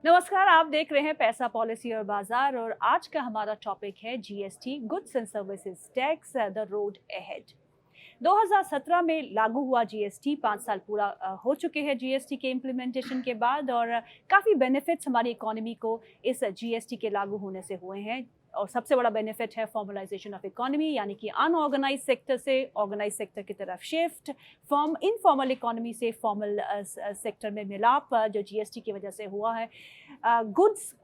नमस्कार, आप देख रहे हैं पैसा पॉलिसी और बाजार और आज का हमारा टॉपिक है GST goods and services tax the road ahead. 2017 में लागू हुआ जीएसटी 5 साल पूरा हो चुके हैं जीएसटी के इम्प्लीमेंटेशन के बाद और काफ़ी बेनिफिट्स हमारी इकोनॉमी को इस जीएसटी के लागू होने से हुए हैं। और सबसे बड़ा बेनिफिट है फॉर्मलाइजेशन ऑफ इकोनॉमी, यानी कि अनऑर्गेनाइज सेक्टर से ऑर्गेनाइज सेक्टर की तरफ शिफ्ट, इनफॉर्मल इकोनॉमी से फॉर्मल सेक्टर में मिलाप जो जीएसटी की वजह से हुआ है। गुड्स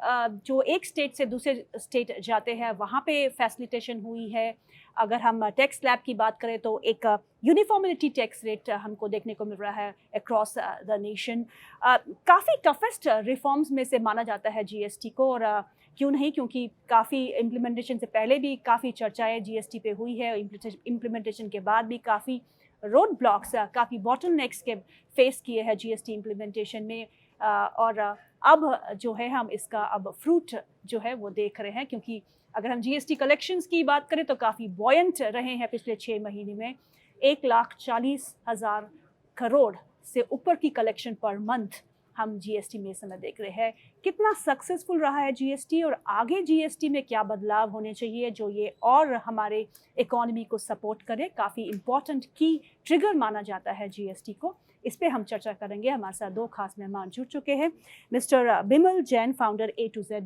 जो एक स्टेट से दूसरे स्टेट जाते हैं वहाँ पे फैसिलिटेशन हुई है। अगर हम टैक्स स्लैब की बात करें तो एक यूनिफॉर्मिलिटी टैक्स रेट हमको देखने को मिल रहा है अक्रॉस द नेशन। काफ़ी टफेस्ट रिफॉर्म्स में से माना जाता है जीएसटी को, और क्यों नहीं, क्योंकि काफ़ी इम्प्लीमेंटेशन से पहले भी काफ़ी चर्चाएं जीएसटी पे हुई है, इम्प्लीमेंटेशन के बाद भी काफ़ी रोड ब्लॉक्स, काफ़ी बॉटलनेक्स के फेस किए हैं जीएसटी इम्प्लीमेंटेशन में। और अब जो है हम इसका अब फ्रूट जो है वो देख रहे हैं, क्योंकि अगर हम जीएसटी कलेक्शंस की बात करें तो काफ़ी बॉयंट रहे हैं पिछले 6 महीने में। 1,40,000 करोड़ से ऊपर की कलेक्शन पर मंथ हम जीएसटी में इस समय देख रहे हैं। कितना सक्सेसफुल रहा है जीएसटी और आगे जीएसटी में क्या बदलाव होने चाहिए जो ये और हमारे इकोनॉमी को सपोर्ट करे, काफ़ी इम्पॉर्टेंट की ट्रिगर माना जाता है जीएसटी को। इस पे हम चर्चा करेंगे। हमारे साथ 2 खास मेहमान जुड़ चुके हैं, mister Bimal Jain, founder A to Z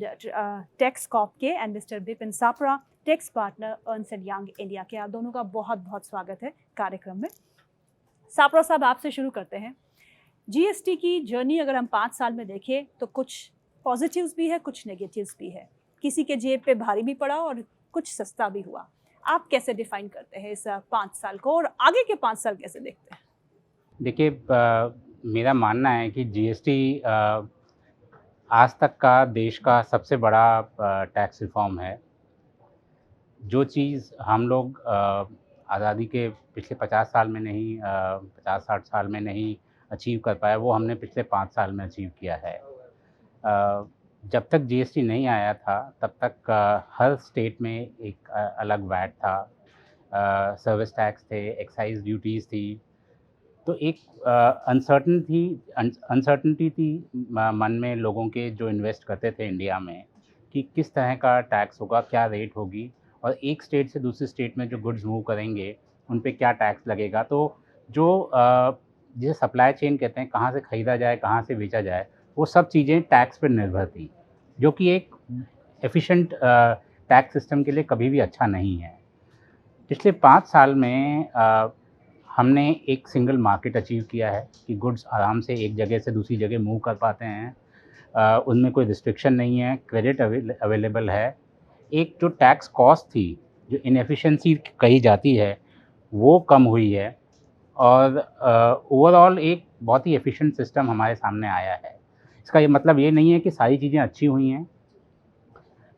tax cop के, and mister Bipin Sapra, tax partner Ernst and Young India के। आप दोनों का बहुत बहुत स्वागत है कार्यक्रम में। सापरा साहब, आपसे शुरू करते हैं। जीएसटी की जर्नी अगर हम 5 साल में देखें तो कुछ पॉजिटिव्स भी है, कुछ नेगेटिव्स भी है। किसी के जेब पे भारी भी पड़ा और कुछ सस्ता भी हुआ। आप कैसे डिफाइन करते हैं इस 5 साल को, और आगे के 5 साल कैसे देखते हैं? देखिए, मेरा मानना है कि जीएसटी आज तक का देश का सबसे बड़ा टैक्स रिफॉर्म है। जो चीज़ हम लोग आज़ादी के पिछले 50 साल में नहीं, 50-60 साल में नहीं अचीव कर पाए, वो हमने पिछले 5 साल में अचीव किया है। जब तक जीएसटी नहीं आया था तब तक हर स्टेट में एक अलग वैट था, सर्विस टैक्स थे, एक्साइज ड्यूटीज़ थी। तो एक अनसर्टनिटी थी मन में लोगों के जो इन्वेस्ट करते थे इंडिया में, कि किस तरह का टैक्स होगा, क्या रेट होगी, और एक स्टेट से दूसरी स्टेट में जो गुड्स मूव करेंगे उन पे क्या टैक्स लगेगा। तो जो जिसे सप्लाई चेन कहते हैं, कहाँ से ख़रीदा जाए, कहाँ से बेचा जाए, वो सब चीज़ें टैक्स पर निर्भर थी, जो कि एक एफिशिएंट टैक्स सिस्टम के लिए कभी भी अच्छा नहीं है। पिछले 5 साल में हमने एक सिंगल मार्केट अचीव किया है कि गुड्स आराम से एक जगह से दूसरी जगह मूव कर पाते हैं। उनमें कोई रिस्ट्रिक्शन नहीं है, क्रेडिट अवेलेबल है। एक जो टैक्स कॉस्ट थी, जो इनएफिशिएंसी कही जाती है, वो कम हुई है, और ओवरऑल एक बहुत ही एफिशिएंट सिस्टम हमारे सामने आया है। इसका ये मतलब ये नहीं है कि सारी चीज़ें अच्छी हुई हैं।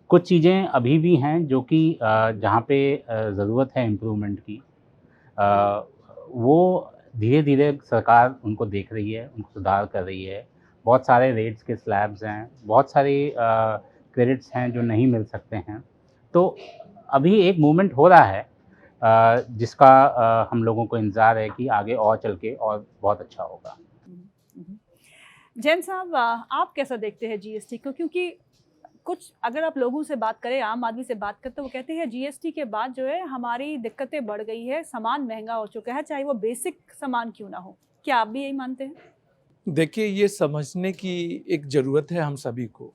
कुछ चीज़ें अभी भी हैं जो कि जहाँ पे ज़रूरत है इम्प्रूवमेंट की, वो धीरे धीरे सरकार उनको देख रही है, उनको सुधार कर रही है। बहुत सारे रेट्स के स्लैब्स हैं, बहुत सारे क्रेडिट्स हैं जो नहीं मिल सकते हैं। तो अभी एक मूवमेंट हो रहा है जिसका हम लोगों को इंतज़ार है कि आगे और चल के और बहुत अच्छा होगा। जैन साहब, आप कैसा देखते हैं जीएसटी को? क्योंकि कुछ अगर आप लोगों से बात करें, आम आदमी से बात करते, तो वो कहते हैं जीएसटी के बाद जो है हमारी दिक्कतें बढ़ गई है, सामान महंगा हो चुका है, चाहे वो बेसिक सामान क्यों ना हो। क्या आप भी यही मानते हैं? देखिए, ये समझने की एक ज़रूरत है हम सभी को।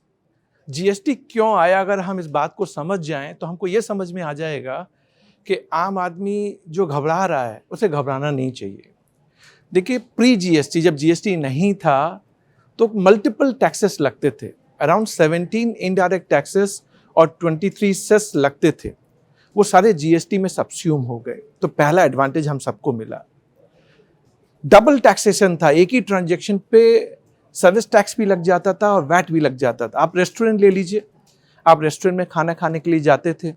जीएसटी क्यों आया, अगर हम इस बात को समझ जाएं तो हमको ये समझ में आ जाएगा कि आम आदमी जो घबरा रहा है उसे घबराना नहीं चाहिए। देखिए, प्री जीएसटी जब जीएसटी नहीं था तो मल्टीपल टैक्सेस लगते थे, अराउंड 17 इनडायरेक्ट टैक्सेस और 23 सेस लगते थे। वो सारे जीएसटी में सब्स्यूम हो गए। तो पहला एडवांटेज हम सबको मिला। डबल टैक्सेशन था, एक ही ट्रांजैक्शन पे सर्विस टैक्स भी लग जाता था और वैट भी लग जाता था। आप रेस्टोरेंट ले लीजिए, आप रेस्टोरेंट में खाना खाने के लिए जाते थे,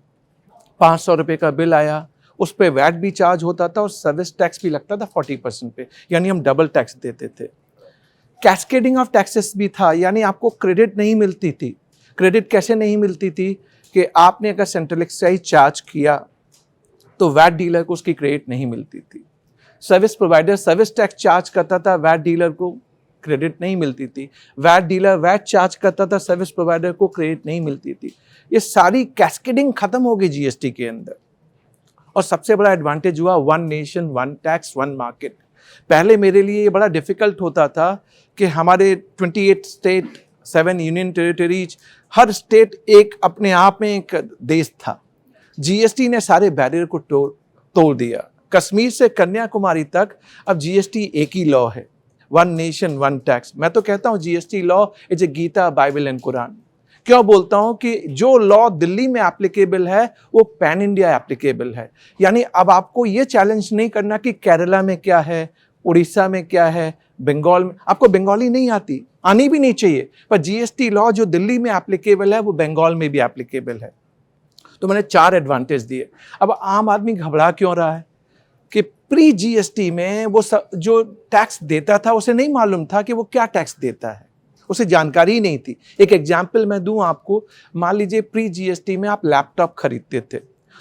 500 रुपये का बिल आया, उस पर वैट भी चार्ज होता था और सर्विस टैक्स भी लगता था 40% पे, यानी हम डबल टैक्स देते थे। कैस्केडिंग ऑफ टैक्सेस भी था, यानी आपको क्रेडिट नहीं मिलती थी। क्रेडिट कैसे नहीं मिलती थी कि आपने अगर सेंट्रल एक्साइज चार्ज किया तो वैट डीलर को उसकी क्रेडिट नहीं मिलती थी। Service provider service tax charge करता था, वैट डीलर को क्रेडिट नहीं मिलती थी, वैट डीलर वैट चार्ज करता था, सर्विस प्रोवाइडर को क्रेडिट नहीं मिलती थी। ये सारी कैस्केडिंग खत्म हो गई जीएसटी के अंदर। और सबसे बड़ा एडवांटेज हुआ one nation one tax one market. पहले मेरे लिए ये बड़ा डिफिकल्ट होता था कि हमारे 28 स्टेट, 7 यूनियन टेरिटरीज, हर स्टेट एक अपने आप में एक देश था। जीएसटी ने सारे बैरियर को तोड़ दिया। कश्मीर से कन्याकुमारी तक अब जीएसटी एक ही लॉ है, वन नेशन वन टैक्स। मैं तो कहता हूँ GST law is a Gita, Bible and Quran. क्यों बोलता हूँ कि जो लॉ दिल्ली में एप्लीकेबल है वो पैन इंडिया एप्लीकेबल है। यानी अब आपको ये चैलेंज नहीं करना कि केरला में क्या है, उड़ीसा में क्या है, बंगाल में। आपको बंगाली नहीं आती, आनी भी नहीं चाहिए, पर जीएसटी लॉ जो दिल्ली में एप्लीकेबल है वो बंगाल में भी एप्लीकेबल है। तो मैंने 4 एडवांटेज दिए। अब आम आदमी घबरा क्यों रहा है कि प्री जीएसटी में वो जो टैक्स देता था उसे नहीं मालूम था कि वो क्या टैक्स देता है, उसे जानकारी ही नहीं थी। एक एग्जाम्पल मैं दूं आपको। मान लीजिए प्री जीएसटी में आप लैपटॉप खरीदते थे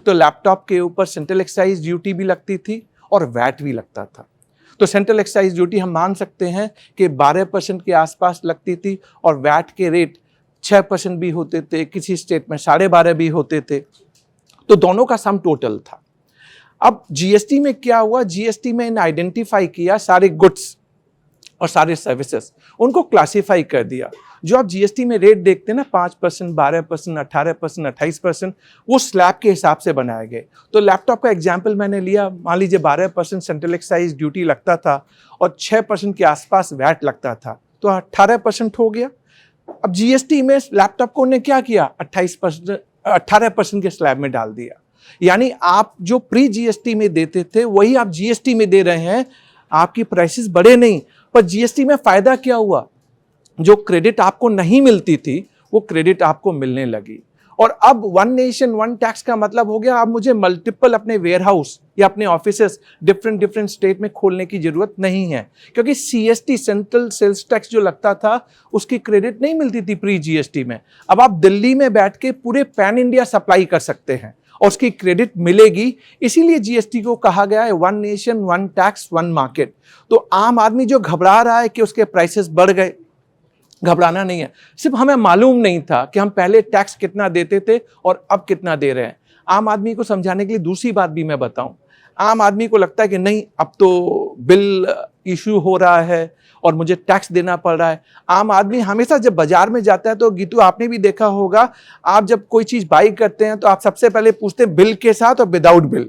तो लैपटॉप के ऊपर सेंट्रल एक्साइज ड्यूटी भी लगती थी और वैट भी लगता था। तो सेंट्रल एक्साइज ड्यूटी हम मान सकते हैं कि 12% के आसपास लगती थी और वैट के रेट 6% भी होते थे, किसी स्टेट में 12.5% भी होते थे। तो दोनों का सम टोटल था। अब जीएसटी में क्या हुआ, जीएसटी में इन आइडेंटिफाई किया सारे गुड्स और सारे सर्विसेज, उनको क्लासिफाई कर दिया। जो आप जीएसटी में रेट देखते हैं ना, 5%, 12%, 18%, 28%, वो स्लैब के हिसाब से बनाए गए। तो लैपटॉप का एग्जाम्पल मैंने लिया। मान लीजिए 12% सेंट्रल एक्साइज ड्यूटी लगता था और 6% के आसपास वैट लगता था, तो 18% हो गया। अब जीएसटी में लैपटॉप को उन्होंने क्या किया, 18% के स्लैब में डाल दिया। यानी आप जो प्री जीएसटी में देते थे वही आप जीएसटी में दे रहे हैं। आपकी प्राइसेस बढ़े नहीं, पर जीएसटी में फायदा क्या हुआ, जो क्रेडिट आपको नहीं मिलती थी वो क्रेडिट आपको मिलने लगी। और अब वन नेशन वन टैक्स का मतलब हो गया अब मुझे मल्टीपल अपने वेयरहाउस या अपने ऑफिसेस डिफरेंट स्टेट में खोलने की जरूरत नहीं है, क्योंकि सीएसटी सेंट्रल सेल्स टैक्स जो लगता था उसकी क्रेडिट नहीं मिलती थी प्री जीएसटी में। अब आप दिल्ली में बैठ के पूरे पैन इंडिया सप्लाई कर सकते हैं और उसकी क्रेडिट मिलेगी। इसीलिए जीएसटी को कहा गया है one nation one tax one market. तो आम आदमी जो घबरा रहा है कि उसके प्राइसेस बढ़ गए, घबराना नहीं है। सिर्फ हमें मालूम नहीं था कि हम पहले टैक्स कितना देते थे और अब कितना दे रहे हैं। आम आदमी को समझाने के लिए दूसरी बात भी मैं बताऊं। आम आदमी को लगता है कि नहीं, अब तो बिल इशू हो रहा है और मुझे टैक्स देना पड़ रहा है। आम आदमी हमेशा जब बाजार में जाता है, तो गीतू आपने भी देखा होगा, आप जब कोई चीज बाई करते हैं तो आप सबसे पहले पूछते हैं बिल के साथ और विदाउट बिल।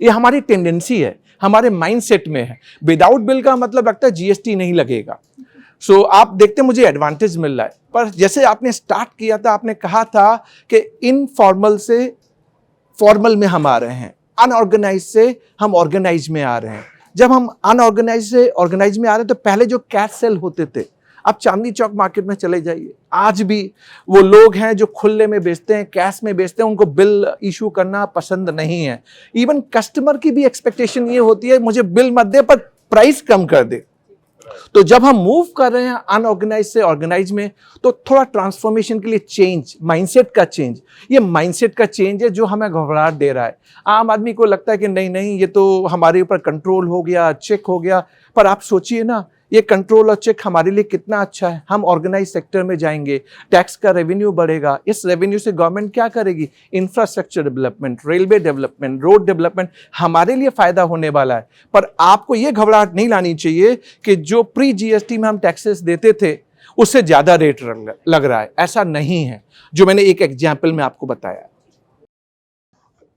ये हमारी टेंडेंसी है, हमारे माइंडसेट में है। विदाउट बिल का मतलब लगता है जीएसटी नहीं लगेगा। सो आप देखते मुझे एडवांटेज मिल रहा है। पर जैसे आपने स्टार्ट किया था, आपने कहा था कि इनफॉर्मल से फॉर्मल में हम आ रहे हैं, अनऑर्गेनाइज से हम ऑर्गेनाइज में आ रहे हैं। जब हम अनऑर्गेनाइज से ऑर्गेनाइज में आ रहे हैं तो पहले जो कैश सेल होते थे, आप चांदनी चौक मार्केट में चले जाइए, आज भी वो लोग हैं जो खुले में बेचते हैं, कैश में बेचते हैं, उनको बिल इशू करना पसंद नहीं है। इवन कस्टमर की भी एक्सपेक्टेशन ये होती है मुझे बिल मत दे पर प्राइस कम कर दे। तो जब हम मूव कर रहे हैं अनऑर्गेनाइज से ऑर्गेनाइज में, तो थोड़ा ट्रांसफॉर्मेशन के लिए चेंज, माइंडसेट का चेंज, ये माइंडसेट का चेंज है जो हमें घबराहट दे रहा है। आम आदमी को लगता है कि नहीं नहीं, ये तो हमारे ऊपर कंट्रोल हो गया, चेक हो गया। पर आप सोचिए ना, ये कंट्रोल और चेक हमारे लिए कितना अच्छा है। हम ऑर्गेनाइज सेक्टर में जाएंगे, टैक्स का रेवेन्यू बढ़ेगा, इस रेवेन्यू से गवर्नमेंट क्या करेगी, infrastructure development, railway development, road development, हमारे लिए फायदा होने वाला है। पर आपको ये घबराहट नहीं लानी चाहिए कि जो प्री जीएसटी में हम टैक्सेस देते थे उससे ज्यादा रेट लग रहा है, ऐसा नहीं है, जो मैंने एक एग्जाम्पल में आपको बताया।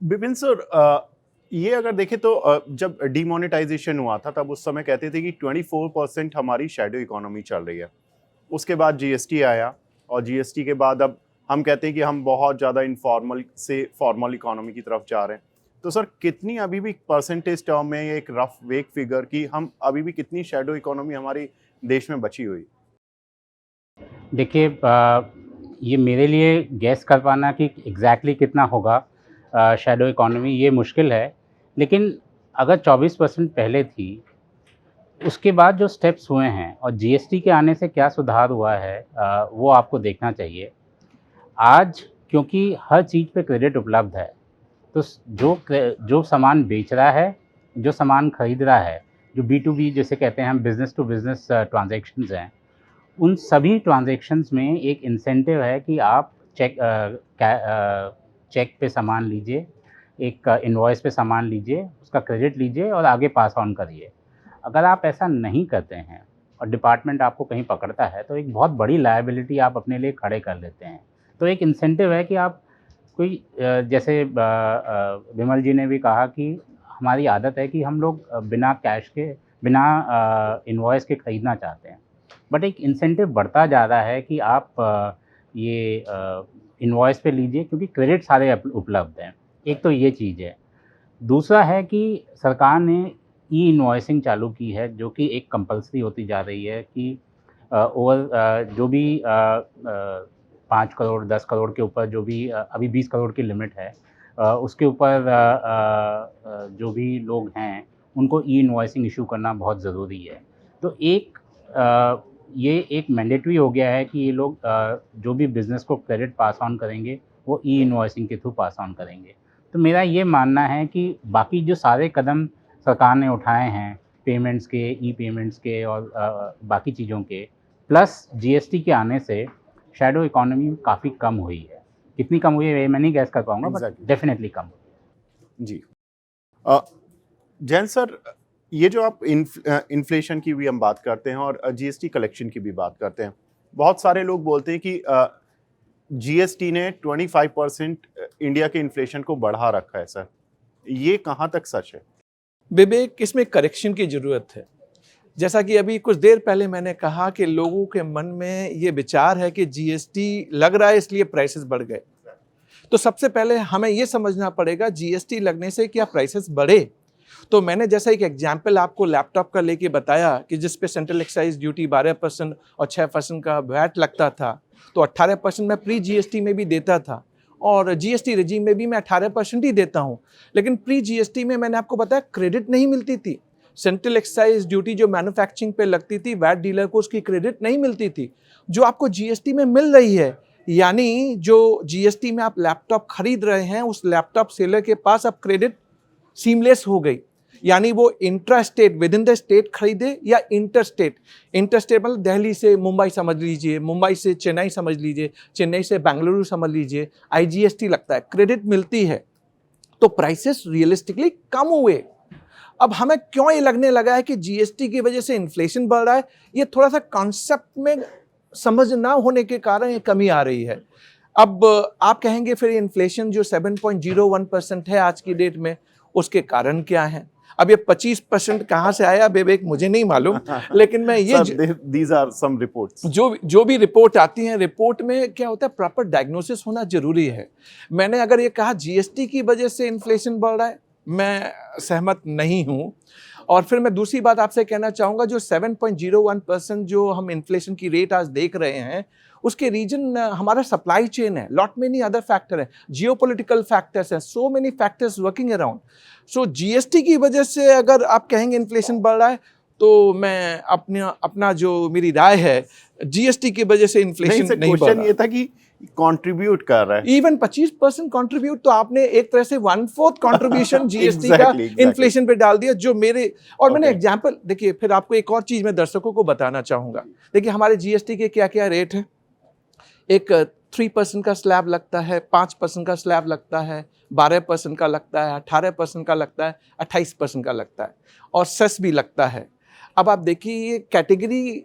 विपिन सर, ये अगर देखें तो जब डीमोनेटाइजेशन हुआ था तब उस समय कहते थे कि 24% हमारी शैडो इकोनॉमी चल रही है। उसके बाद जीएसटी आया और जीएसटी के बाद अब हम कहते हैं कि हम बहुत ज़्यादा इनफॉर्मल से फॉर्मल इकोनॉमी की तरफ जा रहे हैं। तो सर, कितनी अभी भी परसेंटेज टर्म में एक रफ वेक फिगर की हम अभी भी कितनी शैडो इकोनॉमी हमारे देश में बची हुई? देखिए, ये मेरे लिए गैस कर पाना कि एग्जैक्टली कितना होगा शैडो इकोनॉमी, ये मुश्किल है। लेकिन अगर 24% पहले थी, उसके बाद जो स्टेप्स हुए हैं और जीएसटी के आने से क्या सुधार हुआ है, वो आपको देखना चाहिए। आज क्योंकि हर चीज़ पे क्रेडिट उपलब्ध है, तो जो सामान बेच रहा है, जो सामान खरीद रहा है, जो B2B जिसे कहते हैं हम, बिज़नेस टू बिज़नेस ट्रांजैक्शंस हैं, उन सभी ट्रांजैक्शंस में एक इंसेंटिव है कि आप चेक पे सामान लीजिए, एक इनवॉइस पे सामान लीजिए, उसका क्रेडिट लीजिए और आगे पास ऑन करिए। अगर आप ऐसा नहीं करते हैं और डिपार्टमेंट आपको कहीं पकड़ता है, तो एक बहुत बड़ी लायबिलिटी आप अपने लिए खड़े कर लेते हैं। तो एक इंसेंटिव है कि आप कोई जैसे विमल जी ने भी कहा कि हमारी आदत है कि हम लोग बिना कैश के, बिना इनवॉइस के ख़रीदना चाहते हैं। बट एक इंसेंटिव बढ़ता जा रहा है कि आप ये इनवॉइस पे लीजिए, क्योंकि क्रेडिट सारे उपलब्ध हैं। एक तो ये चीज़ है। दूसरा है कि सरकार ने ई इनवॉइसिंग चालू की है, जो कि एक कंपल्सरी होती जा रही है कि जो भी 5 करोड़ 10 करोड़ के ऊपर जो भी अभी 20 करोड़ की लिमिट है, उसके ऊपर जो भी लोग हैं उनको ई इनवॉइसिंग इशू करना बहुत ज़रूरी है। तो ये एक मैंडेटरी हो गया है कि ये लोग जो भी बिज़नेस को क्रेडिट पास ऑन करेंगे वो ई इनवॉइसिंग के थ्रू पास ऑन करेंगे। तो मेरा ये मानना है कि बाकी जो सारे कदम सरकार ने उठाए हैं, पेमेंट्स के, ई पेमेंट्स के और बाकी चीज़ों के, प्लस जीएसटी के आने से शैडो इकोनॉमी काफ़ी कम हुई है। कितनी कम हुई है मैं नहीं गैस कर पाऊँगा, बट डेफिनेटली कम हुई है। जी। जैन सर, ये जो आप इन्फ्लेशन की भी हम बात करते हैं और जीएसटी कलेक्शन की भी बात करते हैं, बहुत सारे लोग बोलते हैं कि जीएसटी ने 25% इंडिया के इन्फ्लेशन को बढ़ा रखा है। सर, ये कहाँ तक सच है? विवेक, इसमें करेक्शन की ज़रूरत है। जैसा कि अभी कुछ देर पहले मैंने कहा कि लोगों के मन में ये विचार है कि जीएसटी लग रहा है इसलिए प्राइसेस बढ़ गए। तो सबसे पहले हमें ये समझना पड़ेगा जीएसटी लगने से क्या प्राइसेस बढ़े। तो मैंने जैसा एक एग्जाम्पल आपको लैपटॉप का लेके बताया कि जिस पे सेंट्रल एक्साइज ड्यूटी 12% और 6% का वैट लगता था, तो 18% मैं प्री जीएसटी में भी देता था और जीएसटी रेजिम में भी मैं 18% ही देता हूँ। लेकिन प्री जीएसटी में मैंने आपको बताया क्रेडिट नहीं मिलती थी। सेंट्रल एक्साइज ड्यूटी जो मैन्युफैक्चरिंग पे लगती थी, वैट डीलर को उसकी क्रेडिट नहीं मिलती थी, जो आपको जीएसटी में मिल रही है। यानी जो जीएसटी में आप लैपटॉप खरीद रहे हैं, उस लैपटॉप सेलर के पास अब क्रेडिट सीमलेस हो गई। यानी वो intra state, with in the state खरीदे या इंटर स्टेट मतलब दिल्ली से मुंबई समझ लीजिए, मुंबई से चेन्नई समझ लीजिए, चेन्नई से बेंगलुरु समझ लीजिए, आईजीएसटी लगता है, क्रेडिट मिलती है। तो प्राइसेस रियलिस्टिकली कम हुए। अब हमें क्यों ये लगने लगा है कि जीएसटी की वजह से इन्फ्लेशन बढ़ रहा है? ये थोड़ा सा कॉन्सेप्ट में समझ ना होने के कारण ये कमी आ रही है। अब आप कहेंगे फिर इन्फ्लेशन जो 7.01% है आज की डेट में, उसके कारण क्या है? अब ये 25% कहाँ से आया विवेक मुझे नहीं मालूम, लेकिन मैं ये these are some reports. जो भी रिपोर्ट आती है, रिपोर्ट में क्या होता है, प्रॉपर डायग्नोसिस होना जरूरी है। मैंने अगर ये कहा जीएसटी की वजह से इन्फ्लेशन बढ़ रहा है, मैं सहमत नहीं हूँ। और फिर मैं दूसरी बात आपसे कहना चाहूँगा, जो 7.01% जो हम इन्फ्लेशन की रेट आज देख रहे हैं, उसके रीजन हमारा सप्लाई चेन है, लॉट मेनी अदर फैक्टर है, जियोपॉलिटिकल फैक्टर्स हैं, so many factors working around. So GST की वजह से अगर आप कहेंगे इन्फ्लेशन बढ़ रहा है, तो मैं अपना जो मेरी राय है, जीएसटी की वजह से इन्फ्लेशन नहीं बढ़ रहा। ये था कि कंट्रीब्यूट कर रहा है। इवन 25% कंट्रीब्यूट, तो आपने एक तरह से 1/4 कंट्रीब्यूशन जीएसटी का इन्फ्लेशन पे डाल दिया, जो मेरे और मैंने एग्जांपल देखिए। फिर आपको एक और चीज मैं दर्शकों को बताना चाहूंगा। देखिए हमारे जीएसटी के क्या क्या रेट है। एक 3% का स्लैब लगता है, 5% का स्लैब लगता है, 12% का लगता है, 18% का लगता है, 28% का लगता है और सेस भी लगता है। अब आप देखिए ये कैटेगरी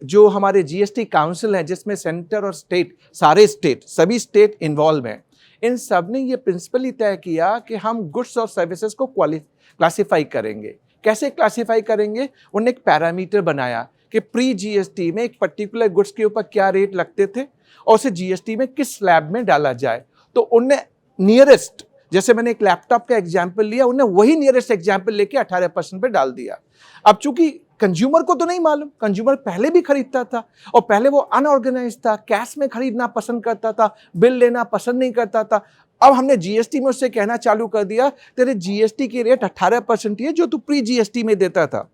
जो हमारे जीएसटी काउंसिल है, जिसमें सेंटर और स्टेट, सारे स्टेट, सभी स्टेट इन्वॉल्व हैं, इन सब ने ये प्रिंसिपली तय किया कि हम गुड्स और सर्विसेज को क्लासिफाई करेंगे। कैसे क्लासिफाई करेंगे? उन्होंने एक पैरामीटर बनाया कि प्री जीएसटी में एक पर्टिकुलर गुड्स के ऊपर क्या रेट लगते थे और उसे जीएसटी में किस स्लैब में डाला जाए। तो उनने नियरेस्ट, जैसे मैंने एक लैपटॉप का एग्जाम्पल लिया, उन्हें वही नियरेस्ट एग्जाम्पल लेके 18% पे डाल दिया। अब चूंकि कंज्यूमर को तो नहीं मालूम, कंज्यूमर पहले भी खरीदता था और पहले वो अनऑर्गेनाइज था, कैश में खरीदना पसंद करता था, बिल लेना पसंद नहीं करता था। अब हमने जीएसटी में उससे कहना चालू कर दिया, तेरे जीएसटी की रेट 18% ही है जो तू प्री जीएसटी में देता था,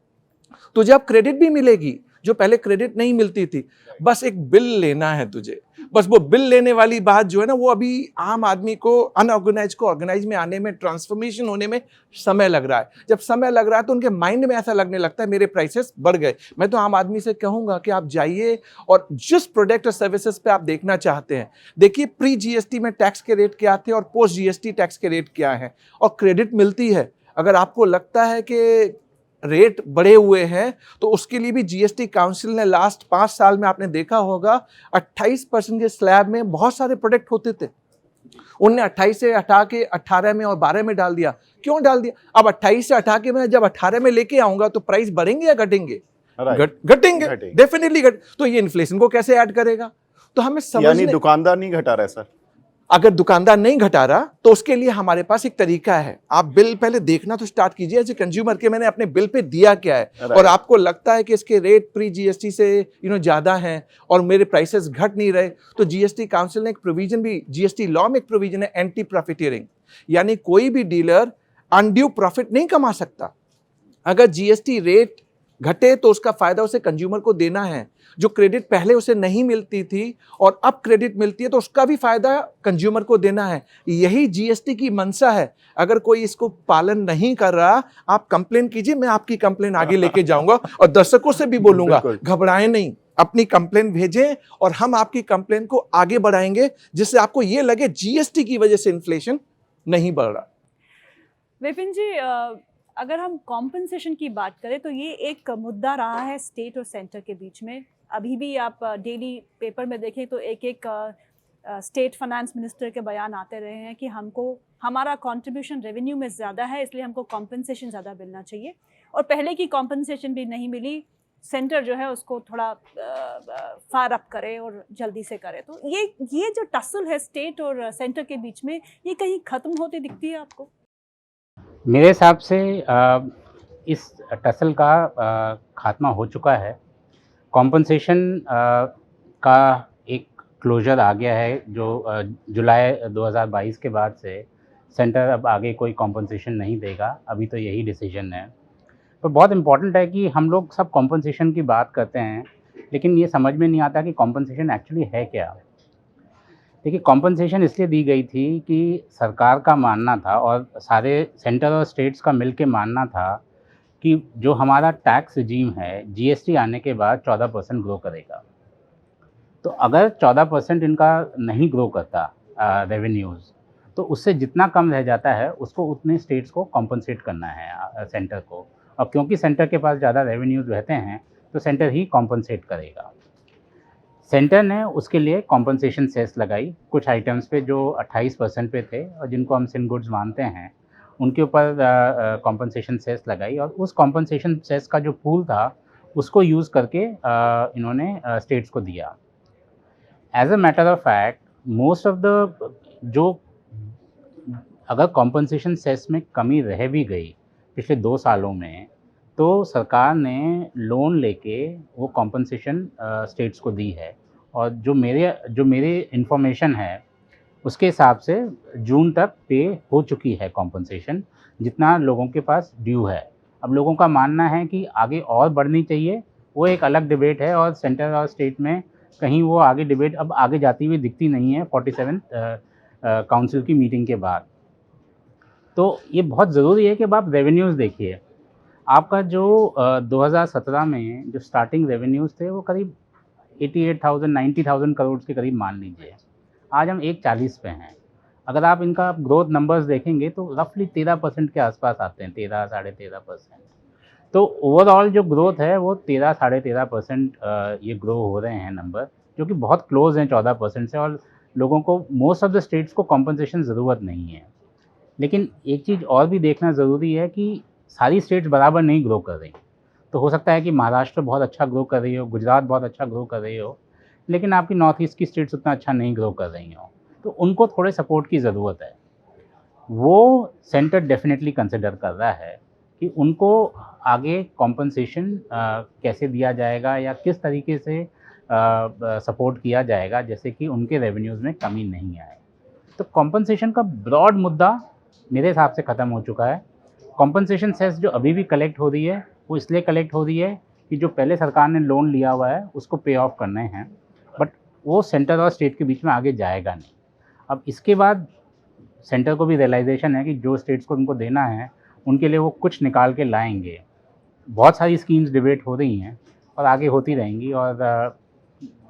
तुझे अब क्रेडिट भी मिलेगी। जो पहले क्रेडिट नहीं मिलती थी। बस एक बिल लेना है तुझे, बस वो बिल लेने वाली बात जो है ना, वो अभी आम आदमी को, अनऑर्गेनाइज को ऑर्गेनाइज में आने में, ट्रांसफॉर्मेशन होने में समय लग रहा है। जब समय लग रहा है तो उनके माइंड में ऐसा लगने लगता है मेरे प्राइसेस बढ़ गए। मैं तो आम आदमी से कहूंगा कि आप जाइए और जिस प्रोडक्ट और सर्विसेज पे आप देखना चाहते हैं, देखिए प्री जीएसटी में टैक्स के रेट क्या थे और पोस्ट जीएसटी टैक्स के रेट क्या है, और क्रेडिट मिलती है। अगर आपको लगता है कि रेट बढ़े हुए हैं तो उसके लिए भी जीएसटी काउंसिल ने लास्ट 5 साल में आपने देखा होगा 28% के स्लैब में बहुत सारे प्रोडक्ट होते थे, उनने 28 से हटा के 18 में और 12 में डाल दिया। क्यों डाल दिया? अब 28 से हटा के मैं जब 18 में लेके आऊंगा तो प्राइस बढ़ेंगे या घटेंगे? घटेंगे, डेफिनेटली तो ये इन्फ्लेशन को कैसे ऐड करेगा? तो हमें यानी दुकानदार नहीं घटा रहा है सर। अगर दुकानदार नहीं घटा रहा तो उसके लिए हमारे पास एक तरीका है। आप बिल पहले देखना तो स्टार्ट कीजिए एज ए कंज्यूमर के मैंने अपने बिल पे दिया क्या है, और आपको लगता है कि इसके रेट प्री जीएसटी से ज्यादा हैं और मेरे प्राइसेस घट नहीं रहे, तो जीएसटी काउंसिल ने एक प्रोविजन भी, जीएसटी लॉ में एक प्रोविजन है एंटी प्रॉफिटियरिंग, यानी कोई भी डीलर अनड्यू प्रॉफिट नहीं कमा सकता। अगर जीएसटी रेट घटे तो उसका फायदा उसे कंज्यूमर को देना है। जो क्रेडिट पहले उसे नहीं मिलती थी और अब क्रेडिट मिलती है तो उसका भी फायदा कंज्यूमर को देना है। यही जीएसटी की मंशा है। अगर कोई इसको पालन नहीं कर रहा, आप कंप्लेन कीजिए, मैं आपकी कंप्लेन आगे लेके जाऊंगा और दर्शकों से भी बोलूंगा घबराएं नहीं, अपनी कंप्लेन भेजें और हम आपकी कंप्लेन को आगे बढ़ाएंगे, जिससे आपको ये लगे जीएसटी की वजह से इन्फ्लेशन नहीं बढ़ रहा। विपिन जी, अगर हम कॉम्पनसेशन की बात करें तो ये एक मुद्दा रहा है स्टेट और सेंटर के बीच में। अभी भी आप डेली पेपर में देखें तो एक एक स्टेट फाइनेंस मिनिस्टर के बयान आते रहे हैं कि हमारा कंट्रीब्यूशन रेवेन्यू में ज़्यादा है, इसलिए हमको कॉम्पनसेशन ज़्यादा मिलना चाहिए, और पहले की कॉम्पनसेशन भी नहीं मिली, सेंटर जो है उसको थोड़ा फार अप करे और जल्दी से करे। तो ये जो टसल है स्टेट और सेंटर के बीच में, ये कहीं ख़त्म होती दिखती है आपको? मेरे हिसाब से इस टसल का खात्मा हो चुका है। कॉम्पनसेशन का एक क्लोजर आ गया है, जो जुलाई 2022 के बाद से सेंटर अब आगे कोई कॉम्पनसेशन नहीं देगा, अभी तो यही डिसीजन है। तो बहुत इम्पॉर्टेंट है कि हम लोग सब कॉम्पनसेशन की बात करते हैं, लेकिन ये समझ में नहीं आता कि कॉम्पनसेशन एक्चुअली है क्या। देखिए, कॉम्पनसेशन इसलिए दी गई थी कि सरकार का मानना था और सारे सेंटर और स्टेट्स का मिल के मानना था कि जो हमारा टैक्स रिजीम है, जीएसटी आने के बाद 14% ग्रो करेगा। तो अगर 14% इनका नहीं ग्रो करता रेवेन्यूज़, तो उससे जितना कम रह जाता है उसको उतने स्टेट्स को कॉम्पनसेट करना है सेंटर को, और क्योंकि सेंटर के पास ज़्यादा रेवेन्यूज़ रहते हैं तो सेंटर ही कॉम्पनसेट करेगा। सेंटर ने उसके लिए कॉम्पनसेशन सेस लगाई कुछ आइटम्स पे जो 28% पे थे और जिनको हम सिन गुड्स मानते हैं, उनके ऊपर कॉम्पनसेशन सेस लगाई, और उस कॉम्पनसेशन सेस का जो पूल था उसको यूज़ करके इन्होंने स्टेट्स को दिया। As a matter of fact, most of the जो अगर कॉम्पनसेशन सेस में कमी रह भी गई पिछले 2 सालों में, तो सरकार ने लोन लेके वो कॉम्पनसेशन स्टेट्स को दी है, और जो मेरे इन्फॉर्मेशन है उसके हिसाब से जून तक पे हो चुकी है कॉम्पनसेशन, जितना लोगों के पास ड्यू है। अब लोगों का मानना है कि आगे और बढ़नी चाहिए, वो एक अलग डिबेट है, और सेंटर और स्टेट में कहीं वो आगे डिबेट अब आगे जाती हुई दिखती नहीं है 47 काउंसिल की मीटिंग के बाद। तो ये बहुत ज़रूरी है कि अब आप रेवेन्यूज़ देखिए। आपका जो 2017 में जो स्टार्टिंग रेवेन्यूज़ थे वो करीब 88,000 90,000 करोड़ के करीब मान लीजिए। आज हम 140 पे हैं। अगर आप इनका ग्रोथ नंबर्स देखेंगे तो रफली 13% के आसपास आते हैं, 13 साढ़े 13%। तो ओवरऑल जो ग्रोथ है वो 13 साढ़े 13% ये ग्रो हो रहे हैं नंबर, जो कि बहुत क्लोज हैं 14% से, और लोगों को, मोस्ट ऑफ द स्टेट्स को कॉम्पनसेशन ज़रूरत नहीं है। लेकिन एक चीज़ और भी देखना ज़रूरी है कि सारी स्टेट्स बराबर नहीं ग्रो कर रही। तो हो सकता है कि महाराष्ट्र बहुत अच्छा ग्रो कर रही हो, गुजरात बहुत अच्छा ग्रो कर रही हो, लेकिन आपकी नॉर्थ ईस्ट की स्टेट्स उतना अच्छा नहीं ग्रो कर रही हो, तो उनको थोड़े सपोर्ट की ज़रूरत है। वो सेंटर डेफिनेटली कंसिडर कर रहा है कि उनको आगे कॉम्पनसेशन कैसे दिया जाएगा या किस तरीके से सपोर्ट किया जाएगा, जैसे कि उनके रेवेन्यूज़ में कमी नहीं आए। तो कॉम्पनसेशन का ब्रॉड मुद्दा मेरे हिसाब से ख़त्म हो चुका है। कॉम्पनसेशन सेस जो अभी भी कलेक्ट हो रही है वो इसलिए कलेक्ट हो रही है कि जो पहले सरकार ने लोन लिया हुआ है उसको पे ऑफ करने हैं, बट वो सेंटर और स्टेट के बीच में आगे जाएगा नहीं। अब इसके बाद सेंटर को भी रियलाइजेशन है कि जो स्टेट्स को उनको देना है उनके लिए वो कुछ निकाल के लाएंगे। बहुत सारी स्कीम्स डिबेट हो रही हैं और आगे होती रहेंगी और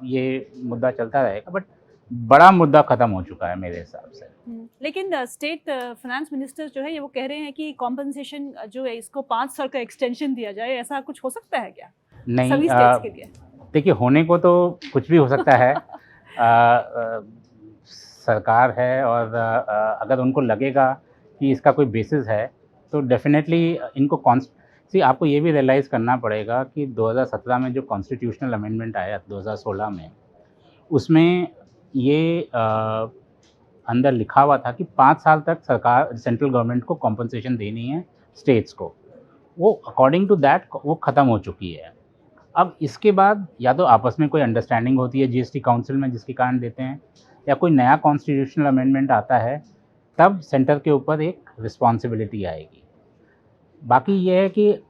ये मुद्दा चलता रहेगा, बट बड़ा मुद्दा ख़त्म हो चुका है मेरे हिसाब से। लेकिन स्टेट फाइनेंस मिनिस्टर जो है ये वो कह रहे हैं कि कॉम्पनसेशन जो है इसको 5 साल का एक्सटेंशन दिया जाए, ऐसा कुछ हो सकता है क्या नहीं, सभी स्टेट्स के लिए? देखिए, होने को तो कुछ भी हो सकता है। सरकार है और अगर उनको लगेगा कि इसका कोई बेसिस है तो डेफिनेटली इनको आपको ये भी रियलाइज़ करना पड़ेगा कि 2017 में जो कॉन्स्टिट्यूशनल अमेंडमेंट आया 2016 में, उसमें ये अंदर लिखा हुआ था कि 5 साल तक सरकार सेंट्रल गवर्नमेंट को कॉम्पनसेशन देनी है स्टेट्स को। वो अकॉर्डिंग टू दैट वो ख़त्म हो चुकी है। अब इसके बाद या तो आपस में कोई अंडरस्टैंडिंग होती है जीएसटी काउंसिल में जिसके कारण देते हैं, या कोई नया कॉन्स्टिट्यूशनल अमेंडमेंट आता है, तब सेंटर के ऊपर एक रिस्पॉन्सिबिलिटी आएगी। बाकी ये है कि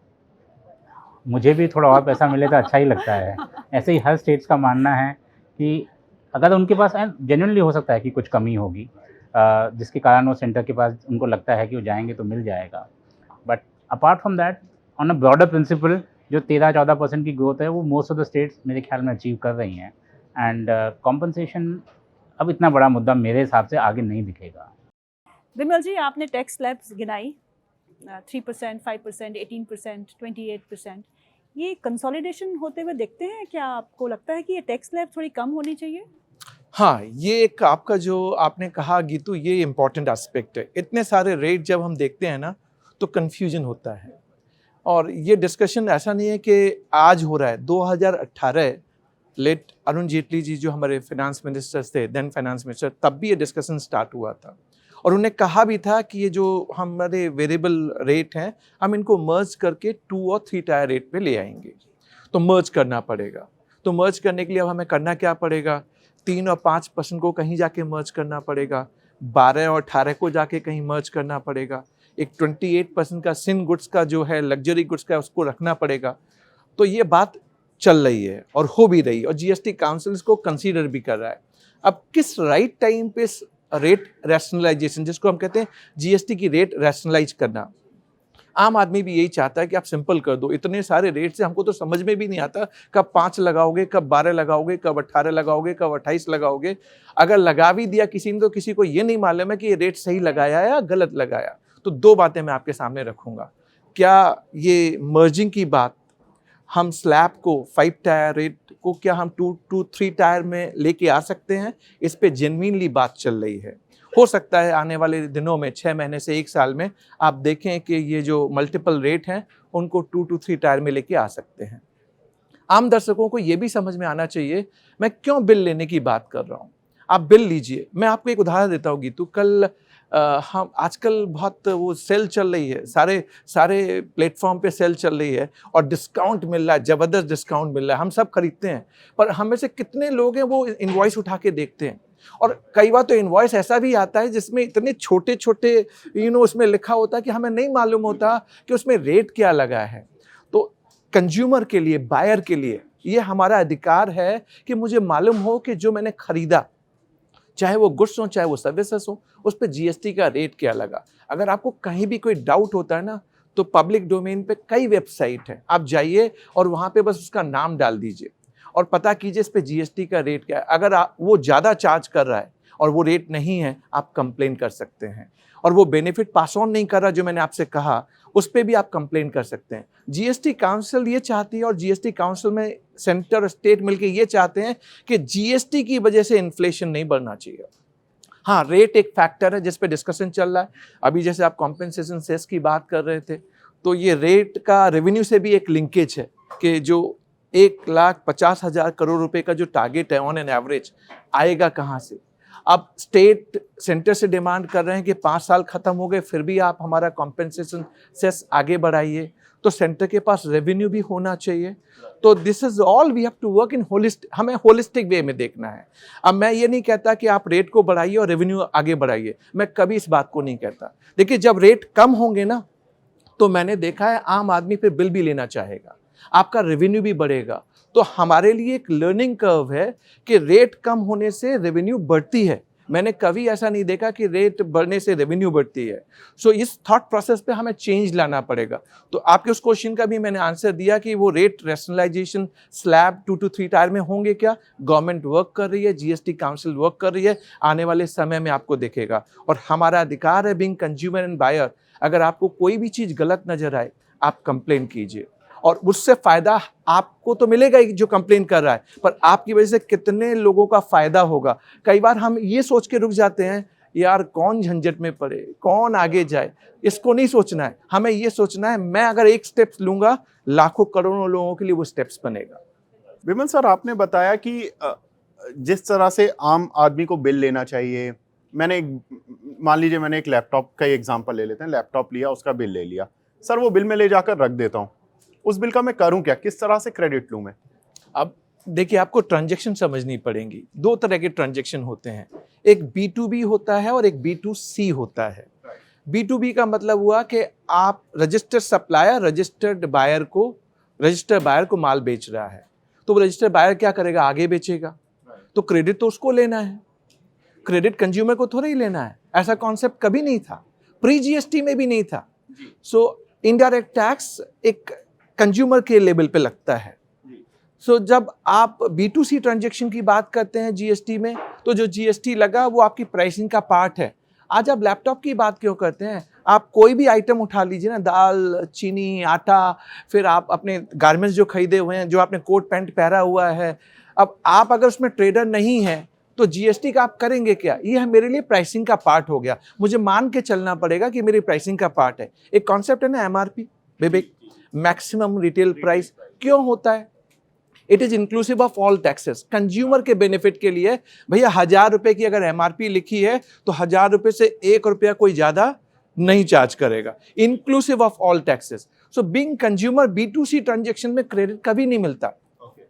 मुझे भी थोड़ा और पैसा मिले तो अच्छा ही लगता है। ऐसे ही हर स्टेट्स का मानना है कि अगर उनके पास जेन्युइनली हो सकता है कि कुछ कमी होगी जिसके कारण वो सेंटर के पास उनको लगता है कि वो जाएंगे तो मिल जाएगा, but apart from that on a broader principle जो 13-14% की ग्रोथ है वो मोस्ट ऑफ द स्टेट्स मेरे ख्याल में अचीव कर रही हैं। एंड कॉम्पनसेशन अब इतना बड़ा मुद्दा मेरे हिसाब से आगे नहीं दिखेगा। विमल जी, आपने टैक्स स्लैब्स गिनाई 3%, 5%, 18%, 28%, ये कंसोलिडेशन होते हुए देखते हैं क्या? आपको लगता है कि ये टैक्स स्लैब थोड़ी कम होनी चाहिए? हाँ, ये एक आपका जो आपने कहा गीतू, ये इम्पॉर्टेंट एस्पेक्ट है। इतने सारे रेट जब हम देखते हैं ना तो कन्फ्यूजन होता है, और ये डिस्कशन ऐसा नहीं है कि आज हो रहा है। 2018 लेट अरुण जेटली जी जो हमारे फाइनेंस मिनिस्टर थे, देन फाइनेंस मिनिस्टर, तब भी ये डिस्कशन स्टार्ट हुआ था और उन्हें कहा भी था कि ये जो हमारे वेरिएबल रेट हैं हम इनको मर्ज करके 2 और 3 टायर रेट पे ले आएंगे। तो मर्ज करना पड़ेगा। तो मर्ज करने के लिए अब हमें करना क्या पड़ेगा? 3 और 5% को कहीं जाके मर्ज करना पड़ेगा, 12 और 18 को जाके कहीं मर्ज करना पड़ेगा, एक 28% का सिन गुड्स का जो है लग्जरी गुड्स का उसको रखना पड़ेगा। तो ये बात चल रही है और हो भी रही है और जीएसटी काउंसिल इसको कंसीडर भी कर रहा है। अब किस राइट टाइम पे रेट रैशनलाइजेशन, जिसको हम कहते हैं जीएसटी की रेट रैशनलाइज करना, आम आदमी भी यही चाहता है कि आप सिंपल कर दो। इतने सारे रेट से हमको तो समझ में भी नहीं आता कब 5 लगाओगे, कब 12 लगाओगे, कब 18 लगाओगे, कब 28 लगाओगे। अगर लगा भी दिया किसी ने तो किसी को ये नहीं मालूम है कि ये रेट सही लगाया या गलत लगाया। तो 2 बातें मैं आपके सामने रखूंगा। क्या ये मर्जिंग की बात हम स्लैब को 5 टायर रेट को क्या हम 2-3 टायर में लेके आ सकते हैं? इस पे जेन्युइनली बात चल रही है। हो सकता है आने वाले दिनों में 6 महीने से 1 साल में आप देखें कि ये जो मल्टीपल रेट हैं उनको 2-3 टायर में लेके आ सकते हैं। आम दर्शकों को ये भी समझ में आना चाहिए मैं क्यों बिल लेने की बात कर रहा हूँ। आप बिल लीजिए। मैं आपको एक उदाहरण देता हूँ गीतू। कल हम आजकल बहुत वो सेल चल रही है, सारे प्लेटफॉर्म पे सेल चल रही है और डिस्काउंट मिल रहा है, ज़बरदस्त डिस्काउंट मिल रहा है। हम सब खरीदते हैं, पर हम में से कितने लोग हैं वो इनवॉइस उठा के देखते हैं? और कई बार तो इनवॉइस ऐसा भी आता है जिसमें इतने छोटे छोटे उसमें लिखा होता है कि हमें नहीं मालूम होता कि उसमें रेट क्या लगा है। तो कंज्यूमर के लिए, बायर के लिए ये हमारा अधिकार है कि मुझे मालूम हो कि जो मैंने खरीदा, चाहे वो गुड्स हो चाहे वो सर्विसेज हो, उस पर जीएसटी का रेट क्या लगा। अगर आपको कहीं भी कोई डाउट होता है ना तो पब्लिक डोमेन पे कई वेबसाइट है, आप जाइए और वहाँ पे बस उसका नाम डाल दीजिए और पता कीजिए इस पे जीएसटी का रेट क्या है। अगर वो ज़्यादा चार्ज कर रहा है और वो रेट नहीं है, आप कंप्लेन कर सकते हैं। और वो बेनिफिट पास ऑन नहीं कर रहा जो मैंने आपसे कहा, उस पर भी आप कंप्लेन कर सकते हैं। जीएसटी काउंसिल ये चाहती है और जीएसटी काउंसिल में सेंटर और स्टेट मिलकर ये चाहते हैं कि जीएसटी की वजह से इन्फ्लेशन नहीं बढ़ना चाहिए। हाँ, रेट एक फैक्टर है जिस पे डिस्कशन चल रहा है। अभी जैसे आप कॉम्पेंसेशन सेस की बात कर रहे थे, तो ये रेट का रेवेन्यू से भी एक लिंकेज है कि जो 1,50,000 करोड़ रुपए का जो टारगेट है ऑन एन एवरेज आएगा कहाँ से। अब स्टेट सेंटर से डिमांड कर रहे हैं कि 5 साल खत्म हो गए फिर भी आप हमारा कॉम्पेंसेशन सेस आगे बढ़ाइए, तो सेंटर के पास रेवेन्यू भी होना चाहिए। तो this is all we have to work in holistic, हमें होलिस्टिक वे में देखना है। अब मैं ये नहीं कहता कि आप रेट को बढ़ाइए और रेवेन्यू आगे बढ़ाइए, मैं कभी इस बात को नहीं कहता। देखिए, जब रेट कम होंगे ना तो मैंने देखा है आम आदमी फिर बिल भी लेना चाहेगा। आपका रेवेन्यू भी बढ़ेगा। तो हमारे लिए एक लर्निंग कर्व है कि रेट कम होने से रेवेन्यू बढ़ती है। मैंने कभी ऐसा नहीं देखा कि रेट बढ़ने से रेवेन्यू बढ़ती है। सो इस थॉट प्रोसेस पे हमें चेंज लाना पड़ेगा। तो आपके उस क्वेश्चन का भी मैंने आंसर दिया कि वो rate rationalisation slab 2 to 3 tier में होंगे क्या? गवर्नमेंट वर्क कर रही है, जीएसटी काउंसिल वर्क कर रही है, आने वाले समय में आपको दिखेगा। और हमारा अधिकार है बीइंग कंज्यूमर एंड बायर, अगर आपको कोई भी चीज़ गलत नजर आए आप कंप्लेन कीजिए और उससे फायदा आपको तो मिलेगा ही जो कंप्लेन कर रहा है, पर आपकी वजह से कितने लोगों का फायदा होगा। कई बार हम ये सोच के रुक जाते हैं यार कौन झंझट में पड़े, कौन आगे जाए, इसको नहीं सोचना है। हमें ये सोचना है मैं अगर एक स्टेप लूंगा लाखों करोड़ों लोगों के लिए वो स्टेप्स बनेगा। विमल सर, आपने बताया कि जिस तरह से आम आदमी को बिल लेना चाहिए, मान लीजिए मैंने एक लैपटॉप का एग्जांपल ले लेते हैं, लैपटॉप लिया, उसका बिल ले लिया, सर वो बिल में ले जाकर रख देता हूँ, उस बिल का मैं करूँ क्या, किस तरह से क्रेडिट लूँ मैं? अब देखिए आपको ट्रांजैक्शन समझनी पड़ेंगी। दो तरह के ट्रांजैक्शन होते हैं, एक B2B होता है और एक B2C होता है। B2B का मतलब हुआ कि आप रजिस्टर्ड सप्लायर रजिस्टर्ड बायर को माल बेच रहा है, तो वो रजिस्टर्ड बायर क्या करेगा, आगे बेचेगा, तो क्रेडिट तो उसको लेना है, क्रेडिट कंज्यूमर को थोड़ा ही लेना है। ऐसा कॉन्सेप्ट कभी नहीं था, प्री जीएसटी में भी नहीं था। सो इनडायरेक्ट टैक्स एक कंज्यूमर के लेवल पे लगता है। सो जब आप B2C ट्रांजैक्शन की बात करते हैं जीएसटी में, तो जो जीएसटी लगा वो आपकी प्राइसिंग का पार्ट है। आज आप लैपटॉप की बात क्यों करते हैं, आप कोई भी आइटम उठा लीजिए ना, दाल, चीनी, आटा, फिर आप अपने गारमेंट्स जो खरीदे हुए हैं, जो आपने कोट पैंट पहना हुआ है, अब आप अगर उसमें ट्रेडर नहीं है तो जीएसटी का आप करेंगे क्या? ये मेरे लिए प्राइसिंग का पार्ट हो गया, मुझे मान के चलना पड़ेगा कि मेरी प्राइसिंग का पार्ट है। एक कॉन्सेप्ट है ना एमआरपी, विवेक, मैक्सिमम रिटेल प्राइस, क्यों होता है? It is inclusive of all taxes, consumer के बेनिफिट के लिए। भैया 1000 रुपए की अगर एमआरपी लिखी है तो 1000 रुपए से 1 रुपया कोई ज्यादा नहीं चार्ज करेगा, inclusive of all taxes. So being consumer B2C transaction में क्रेडिट कभी नहीं मिलता,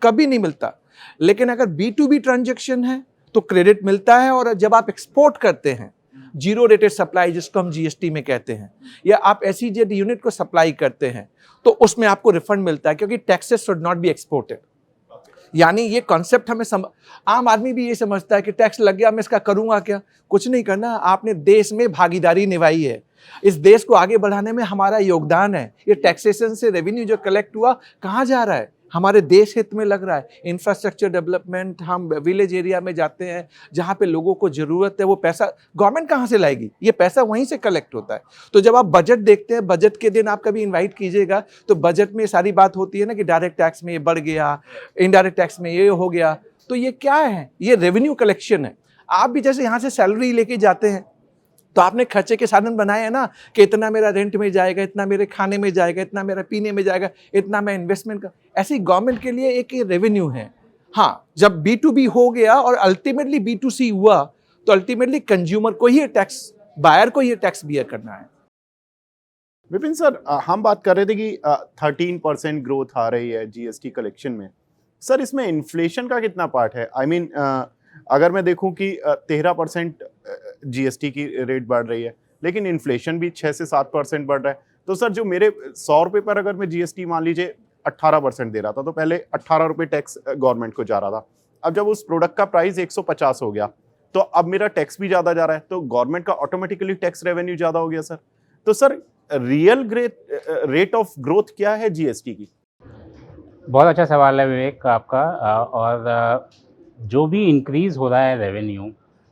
कभी नहीं मिलता। लेकिन अगर B2B ट्रांजैक्शन है तो क्रेडिट मिलता है। और जब आप एक्सपोर्ट करते हैं, जीरो रेटेड सप्लाई जिसको हम जीएसटी में कहते हैं, या आप SEZ यूनिट को सप्लाई करते हैं, तो उसमें आपको रिफंड मिलता है, क्योंकि taxes should not be exported. यानी ये कॉन्सेप्ट हमें आम आदमी भी ये समझता है कि टैक्स लग गया मैं इसका करूंगा क्या? कुछ नहीं करना, आपने देश में भागीदारी निभाई है, इस देश को आगे बढ़ाने में हमारा योगदान है। ये टैक्सेशन से रेवेन्यू जो कलेक्ट हुआ कहाँ जा रहा है? हमारे देश हित में लग रहा है। इंफ्रास्ट्रक्चर डेवलपमेंट, हम विलेज एरिया में जाते हैं जहाँ पे लोगों को जरूरत है, वो पैसा गवर्नमेंट कहाँ से लाएगी? ये पैसा वहीं से कलेक्ट होता है। तो जब आप बजट देखते हैं, बजट के दिन आप कभी इनवाइट कीजिएगा, तो बजट में सारी बात होती है ना कि डायरेक्ट टैक्स में ये बढ़ गया, इनडायरेक्ट टैक्स में ये हो गया। तो ये क्या है? ये रेवेन्यू कलेक्शन है। आप भी जैसे यहाँ से सैलरी लेके जाते हैं तो आपने खर्चे के साधन बनाए हैं ना, कि इतना मेरा रेंट में जाएगा, इतना मेरे खाने में जाएगा, इतना मेरा पीने में जाएगा, इतना मैं इन्वेस्टमेंट का। ऐसे ही गवर्नमेंट के लिए एक रेवेन्यू है। हाँ, जब B2B हो गया और अल्टीमेटली B2C हुआ, तो अल्टीमेटली कंज्यूमर को ही टैक्स, बायर को ही टैक्स बियर करना है। विपिन सर, हम बात कर रहे थे कि 13% ग्रोथ आ रही है जीएसटी कलेक्शन में। सर, इसमें इन्फ्लेशन का कितना पार्ट है? आई मीन, अगर मैं देखूं कि 13% जीएसटी की रेट बढ़ रही है, लेकिन इन्फ्लेशन भी 6 से 7% बढ़ रहा है, तो सर जो मेरे 100 रुपये पर अगर मैं जीएसटी मान लीजिए 18% दे रहा था, तो पहले 18 रुपये टैक्स गवर्नमेंट को जा रहा था। अब जब उस प्रोडक्ट का प्राइस 150 हो गया, तो अब मेरा टैक्स भी ज़्यादा जा रहा है, तो गवर्नमेंट का ऑटोमेटिकली टैक्स रेवेन्यू ज़्यादा हो गया सर। तो sir, real rate of growth क्या है जीएसटी की? बहुत अच्छा सवाल है विवेक आपका। और जो भी इंक्रीज़ हो रहा है रेवेन्यू,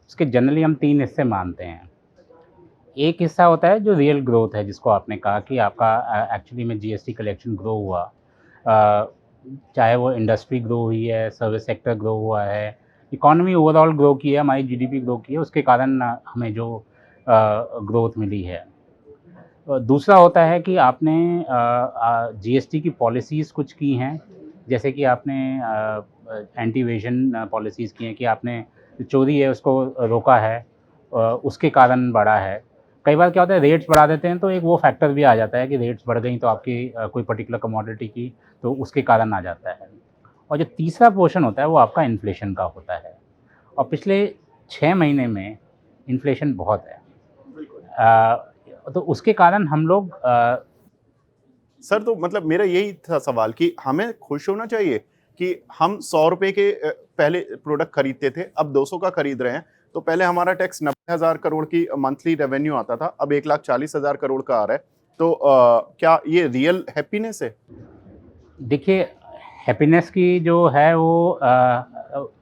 उसके जनरली हम 3 हिस्से मानते हैं। एक हिस्सा होता है जो रियल ग्रोथ है, जिसको आपने कहा कि आपका एक्चुअली में जीएसटी कलेक्शन ग्रो हुआ, चाहे वो इंडस्ट्री ग्रो हुई है, सर्विस सेक्टर ग्रो हुआ है, इकोनॉमी ओवरऑल ग्रो की है, हमारी जीडीपी ग्रो की है, उसके कारण हमें जो ग्रोथ मिली है। दूसरा होता है कि आपने जीएसटी की पॉलिसीज़ कुछ की हैं, जैसे कि आपने एंटी इवेजन पॉलिसीज़ की हैं, कि आपने जो चोरी है उसको रोका है, उसके कारण बढ़ा है। कई बार क्या होता है, रेट्स बढ़ा देते हैं तो एक वो फैक्टर भी आ जाता है कि रेट्स बढ़ गई तो आपकी कोई पर्टिकुलर कमोडिटी की, तो उसके कारण आ जाता है। और जो तीसरा पोर्शन होता है वो आपका इन्फ्लेशन का होता है, और पिछले 6 महीने में इन्फ्लेशन बहुत है। तो उसके कारण हम लोग सर तो मतलब मेरा यही था सवाल कि हमें खुश होना चाहिए कि हम 100 रुपए के पहले प्रोडक्ट खरीदते थे, अब 200 का खरीद रहे हैं। तो पहले हमारा टैक्स 90,000 करोड़ की मंथली रेवेन्यू आता था, अब 1,40,000 करोड़ का आ रहा है। तो क्या ये रियल हैप्पीनेस है? देखिए, हैप्पीनेस की जो है वो